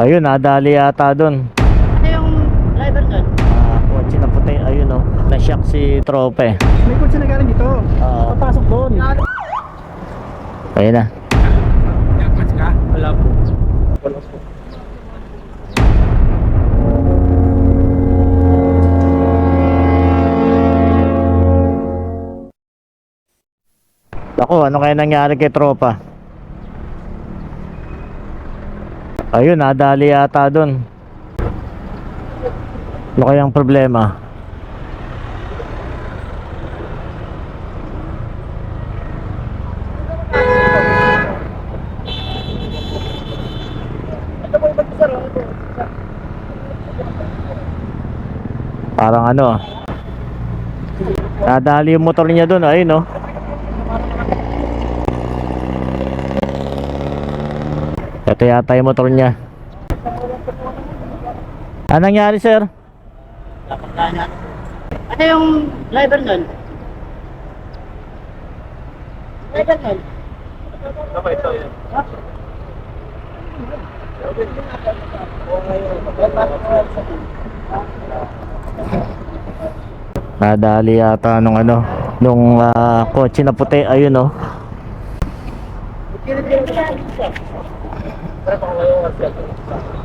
Ayun, nadali yata doon. Ano yung driver doon? Kotse na puti, ayun oh. Na-shock si trope. May kotse na galing dito. Oo. Papasok doon. Ayun na. Wala po. Ako, ano kaya nangyari kay tropa? Ayun, nadali yata doon. Ano kayang problema? Parang ano, nadali yung motor niya doon, ayun oh. Ito yata yung motor niya. Anong nangyari, sir? Ano yung driver doon? Driver doon? Nadali yata nung ano, nung kotse na puti, ayun oh.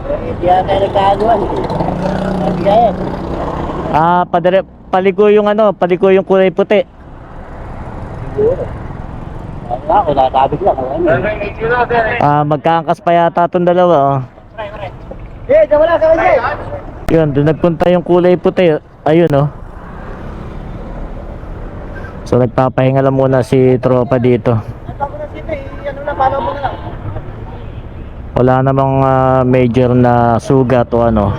Hindi yata nagkagawan. Paliko yung ano, paliko yung kulay puti. Ako, natabig lang. Magkaangkas pa yata itong dalawa oh. Wala ka kasi. Yun, doon nagpunta yung kulay puti, ayun oh. So nagpapahinga lang muna si tropa dito. Ano na, paano mo na lang? Wala namang major na sugat o ano.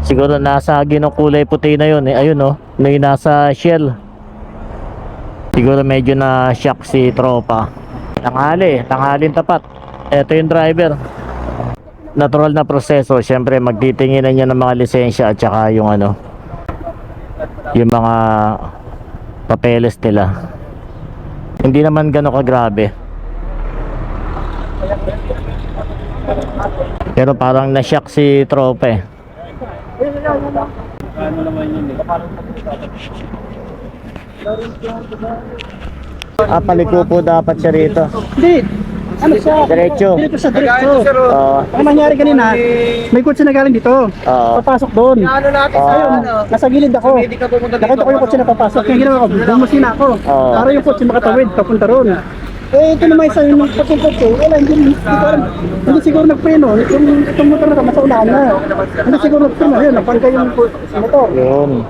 Siguro nasa agi ng kulay puti na yun eh. Ayun oh, may nasa shell. Siguro medyo na shock si tropa. Tanghalin tapat. Ito yung driver. Natural na proseso. Siyempre magtitinginan niya ng mga lisensya at saka yung ano, yung mga papeles nila. Hindi naman gano'n kagrabe. Pero parang na-shock si tropa eh. Ano naman yun eh. Paliko po dapat siya rito. Hindi. Ano siya? Diretso. Dito sa diretso. Oo. Ang nangyari kanina, may kotse na galing dito. Oo. Papasok doon. Ano natin sa Ayun, nasa gilid ako. Nakita ko yung kotse na papasok. Yung ginawa ko, bumusina ako. Oo. Para yung kotse makatawid, papunta roon. Eh, ito naman isa yung kotse. Wala, hindi siguro nagpreno. Itong motor na ito, nasa unahan na. Hindi siguro nagpreno. Ayun, napangka yung motor. Yun.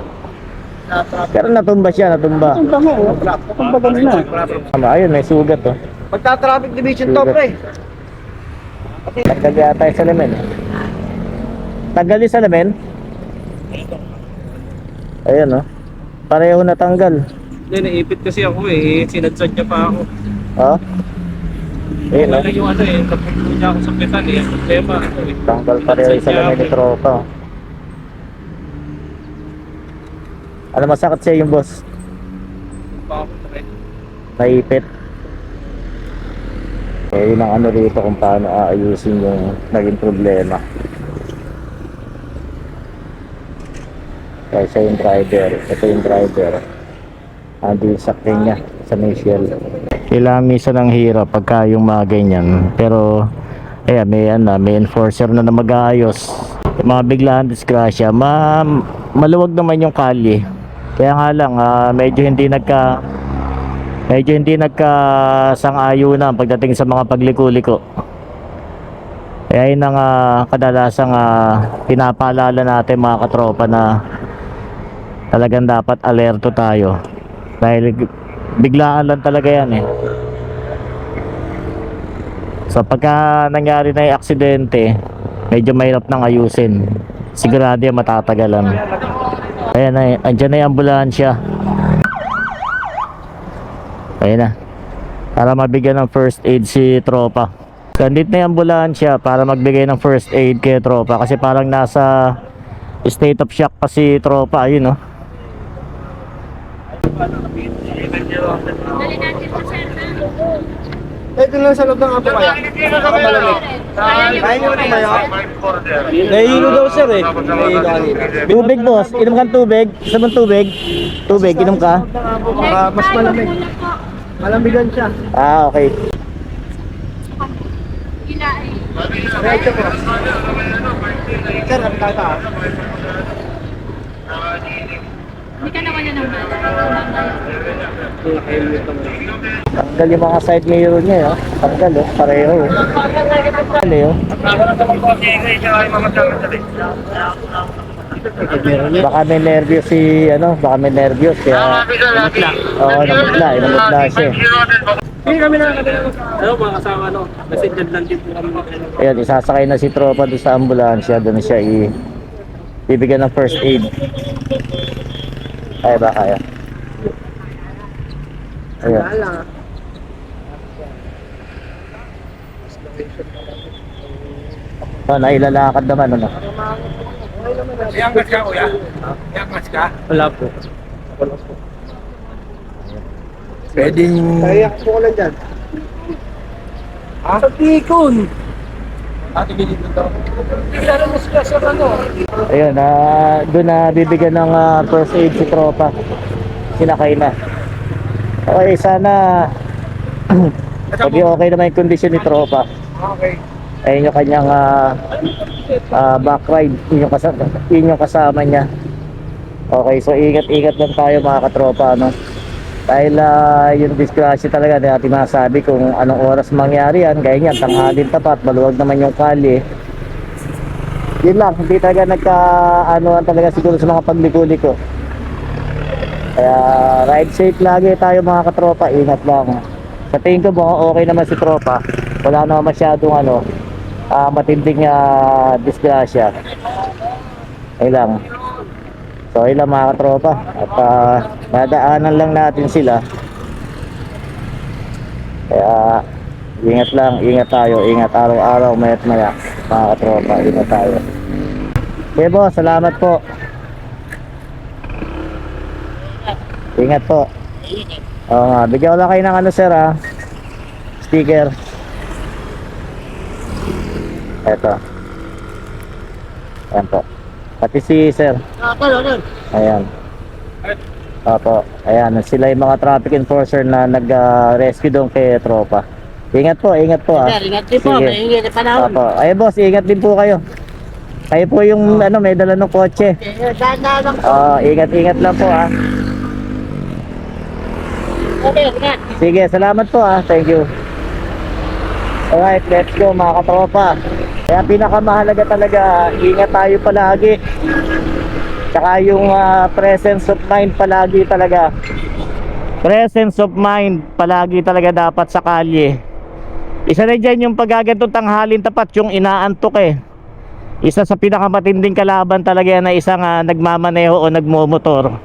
Pero natumba siya, natumba. Ito ba nga, natumba ganun na. Ayun, may sugat oh. Pagta-traffic division to, pre. Tagal yata yung salamin. Tagal yung salamin? Ayun oh. Pareho natanggal. Hindi, naipit kasi ako eh. Sinadsad niya pa ako. Oh. Ayun Wala oh. yung ano eh. Napunto niya ako sa petan eh. Ang problema ano eh. Tanggal pareho yung salamin ni tropa. Ano masakit siya yung boss? Pa ako pre. Naipit. Eh yun ang ano rito kung paano aayusin yung naging problema. Kaya siya yung driver. Ito yung driver. Andi yung sakyan niya sa may shell. Kailangan misa ng hirap pagka yung mga ganyan. Pero may enforcer na mag-aayos. Yung mga biglaan disgrasya, maluwag naman yung kalye. Kaya nga lang medyo hindi nagkasang-ayunan pagdating sa mga pagliko-liko. Kaya yun ang kadalasang pinapaalala natin mga katropa na talagang dapat alerto tayo. Dahil biglaan lang talaga yan eh. So pagka nangyari na yung aksidente, medyo mahirap nang ayusin. Sigurado yan matatagalan. Ayan na, andyan na yung ambulansya. Ayun na. Para mabigyan ng first aid si tropa. So andito na yung ambulansya para magbigay ng first aid kay tropa. Kasi parang nasa state of shock pa si tropa. Ayun oh. Dali natin sa center. Eh, doon lang sa loob ng apo kaya. Baka malamig. Kaya nyo na kayo? Nahihilo daw sir eh. Nahihilo kanina. Tubig boss, inom kang tubig. Gusto mong tubig? Tubig, inom ka? Baka mas malamig. Malamigan siya. Ah, okay. Diretso po. Sir, ang tata. Hindi ka naman yan naman. Tanggal yung mga side mirror niya, oh. Tanggal, oh. Pareho, oh. Tanggal, oh. Baka may nervyos si, ano, baka may nervyos. Kaya, oo, namutla siya. Hindi kami na. Ano mga kasama no? Kasi dyan lang din po kami. Ayun, isasakay na si tropa doon sa ambulansya. Doon siya bibigyan ng first aid. Kaya ba, kaya? Ayun. Oh, nailalakad naman, ano? Iangas ka kuya? Iangas ka? Wala po. Pwedeng... Kaya po ko lang dyan. Ah? Sa tikon! Ate bilhin ko to. Ayun, doon na bibigyan ng first aid si tropa. Sinakay na. Okay, sana okay naman yung kondisyon ni tropa. Okay. Ayun yung kanyang back ride, yun yung kasama niya. Okay, so ingat-ingat lang tayo mga katropa, ano? Dahil yung disgrasya talaga na natin masabi kung anong oras mangyari yan. Gaya niyan, tanghalin tapat, baluwag naman yung kalye. Yun lang, hindi talaga nagka-anuan talaga siguro sa mga pagliko-liko. Kaya ride safe lagi tayo mga katropa, ingat lang. Sa tingin ko mukhang okay naman si tropa. Wala naman masyadong matinding disgrasya. Ayun lang. So ayun lang mga katropa. At nadaanan lang natin sila. Kaya ingat tayo, ingat araw-araw, maya't maya mga katropa, ingat tayo. Okay boss, salamat po. Ingat po. Oo nga, bigyan ko lang kayo ng ano sir sticker. Eto. Ayan po. Pati si sir. Ayan. Opo. Ayan, sila yung mga traffic enforcer na nag-rescue doon kay tropa. Ingat po Ingat din po, may ingat na panahon. Opo. Ay boss, ingat din po kayo. Kayo po yung may dala ng kotse. Saan na lang po? Ingat lang po Okay, ingat. Sige, salamat po Thank you. Alright, let's go mga katropa. Kaya pinakamahalaga talaga, ingat tayo palagi. Tsaka yung presence of mind palagi talaga. Presence of mind palagi talaga dapat sa kalye. Isa na dyan yung pagagantong tanghalin tapat, yung inaantok Isa sa pinakamatinding kalaban talaga yan na isang nagmamaneho o nagmomotor.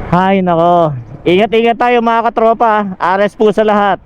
Hay nako. Ingat-ingat tayo mga katropa. Ares po sa lahat.